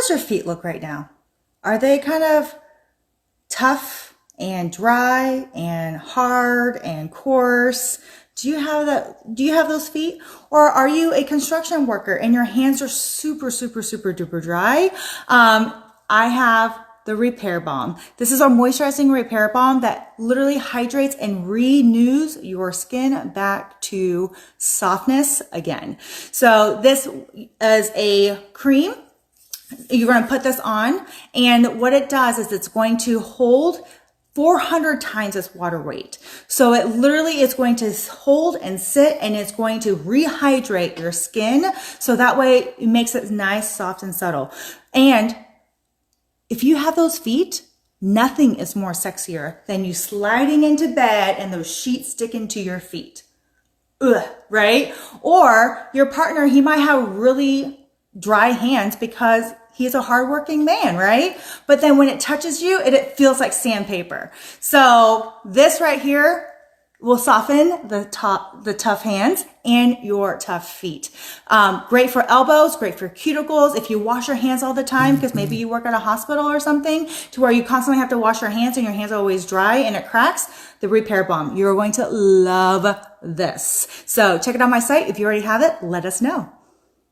does your feet look right now? Are they kind of tough and dry and hard and coarse? Do you have that? Do you have those feet? Or are you a construction worker and your hands are super, super, super duper dry? I have the Repair Balm. This is our moisturizing repair balm that literally hydrates and renews your skin back to softness again. So this is a cream. You're going to put this on, and what it does is it's going to hold 400 times its water weight. So it literally is going to hold and sit, and it's going to rehydrate your skin. So that way it makes it nice, soft, and subtle. And if you have those feet, nothing is more sexier than you sliding into bed and those sheets sticking to your feet. Ugh, right? Or your partner, he might have really dry hands because he's a hardworking man, right? But then when it touches you, it feels like sandpaper. So this right here will soften the tough hands and your tough feet. Great for elbows, great for cuticles. If you wash your hands all the time, because maybe you work at a hospital or something to where you constantly have to wash your hands and your hands are always dry and it cracks, the Repair Balm. You're going to love this. So check it out on my site. If you already have it, let us know.